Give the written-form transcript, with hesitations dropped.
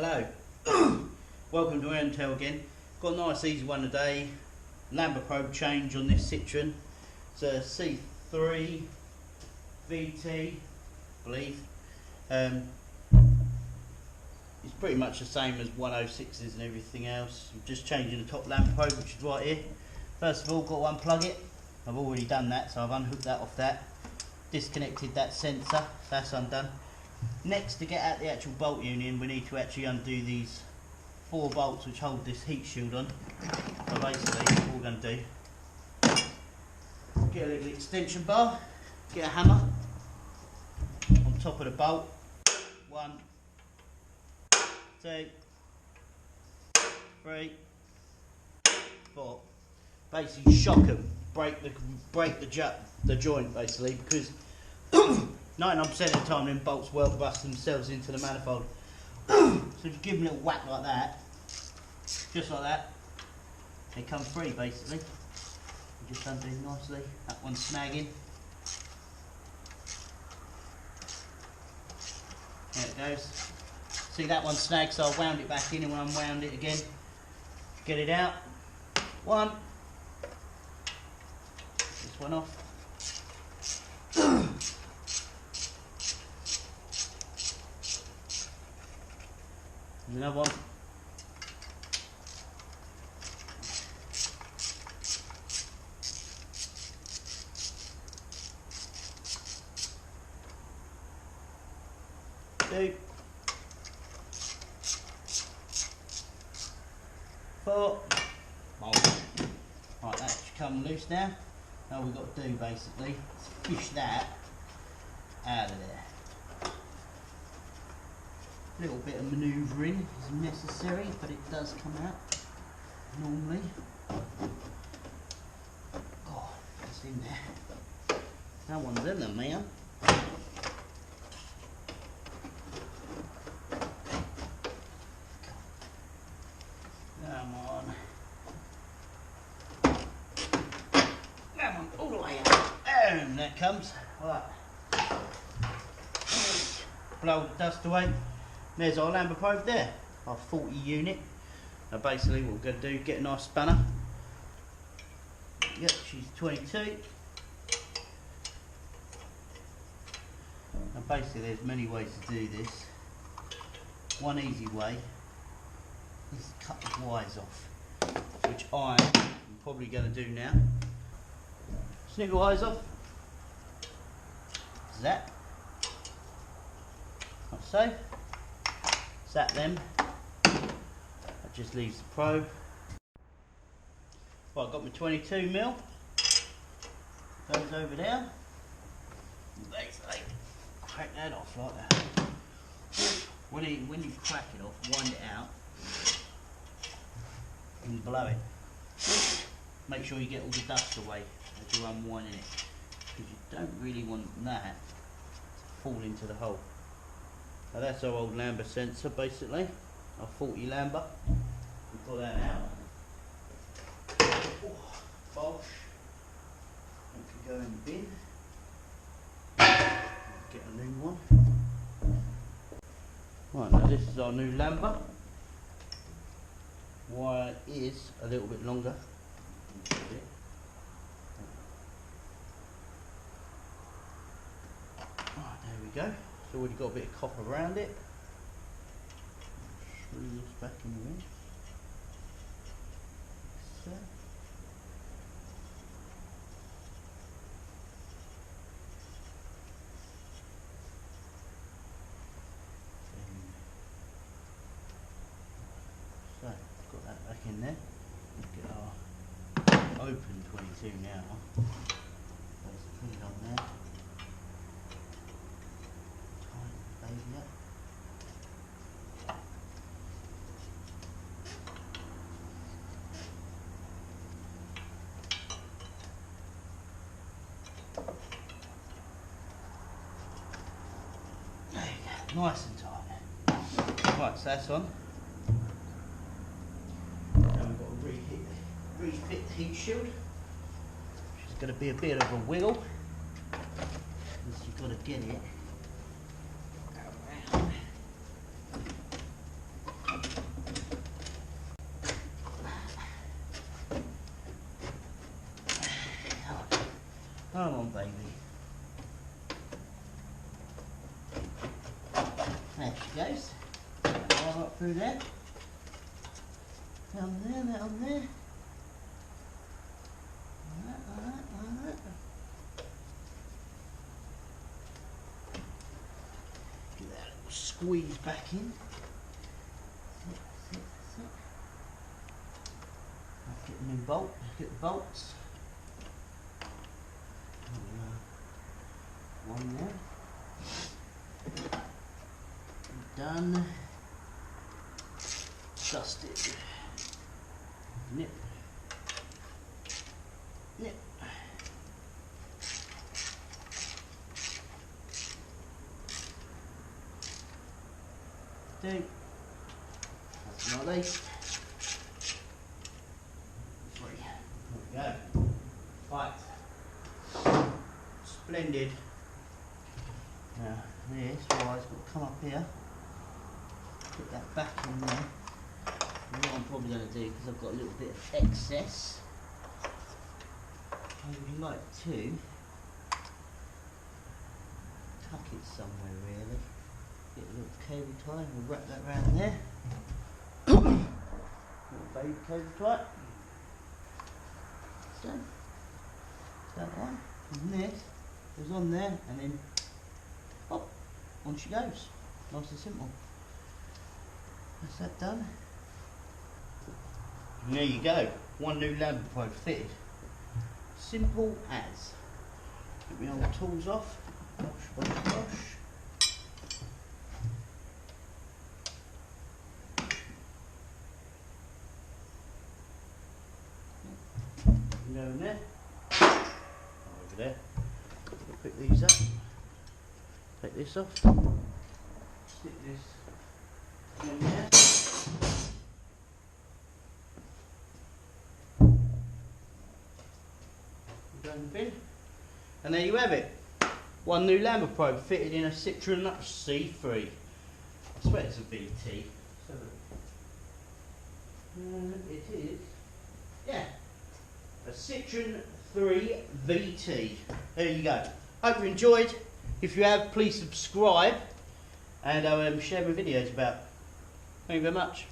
Hello, welcome to M-tel again. Got a nice easy one today. Lambda probe change on this Citroen. It's a C3 VT, I believe. It's pretty much the same as 106s and everything else. I'm just changing the top lambda probe, which is right here. First of all, got to unplug it. I've already done that, so I've unhooked that off that. Disconnected that sensor, that's undone. Next, to get out the actual bolt union, we need to actually undo these 4 bolts which hold this heat shield on. So basically, what we're going to do, get a little extension bar, get a hammer on top of the bolt. 1, 2, 3, 4. Basically, shock them, break the joint basically, because 99% of the time them bolts will bust themselves into the manifold. So if you give them a little whack like that, just like that, they come free basically. You just undo nicely. That one's snagging. There it goes. See, that one snagged, so I wound it back in and unwound it again. Get it out. 1. This one off. Another one. Two. 4. Right, that should come loose now. All we've got to do basically is fish that out of there. A little bit of manoeuvring is necessary, but it does come out normally. Oh, it's in there. That one's in there, man. Come on. Come on, all the way out. And that comes. Right. Blow the dust away. There's our lambda probe there, our 40 unit. Now basically what we're going to do, get a nice spanner. Yep, she's 22. Now basically there's many ways to do this. One easy way is to cut the wires off, which I'm probably going to do now. Snip the wires off. Zap. Like so. Zap them. That just leaves the probe. Well, I've got my 22mm. Goes over there. Basically, crack that off like that. When you crack it off, wind it out and blow it. Make sure you get all the dust away as you're unwinding it, because you don't really want that to fall into the hole. Now that's our old lambda sensor basically, our 40 lambda. We pull that out. Oh, Bosch. That can go in the bin. Get a new one. Right, now this is our new lambda. Wire is a little bit longer. Right, there we go. It's already got a bit of copper around it. Screw this back in the ring. So. So, got that back in there. Get our open 22 now. Basically, put it on there. Yep. There you go, nice and tight. Right, so that's on. Now we've got to refit the heat shield, which is going to be a bit of a wiggle, because you've got to get it around Come on, baby. There she goes. Right up through there. Down there, down there. Like that. Get that little squeeze back in. Sit. I'll get the new bolt, get the bolts. One there. Done. Dusted. Nip. Do. That's not these. 3. There we go. Right. Splendid. Now this wire's got to come up here. Put that back in there. And what I'm probably going to do, because I've got a little bit of excess, I would like to tuck it somewhere really. Get a little cable tie, we'll wrap that round there. Little baby cable tie. So, that one. And this goes on there and then pop, on she goes. Nice and simple. That's that done. And there you go. One new lambda probe fitted. Simple as. Get my old tools off. Wash. Go in there. Over there. Pick these up. Take this off. Stick this in there. Go in the bin. And there you have it. One new lambda probe fitted in a Citroen C3. I swear it's a VT. It is. Yeah. A Citroen 3 VT. There you go. Hope you enjoyed. If you have, please subscribe and share my videos about. Thank you very much.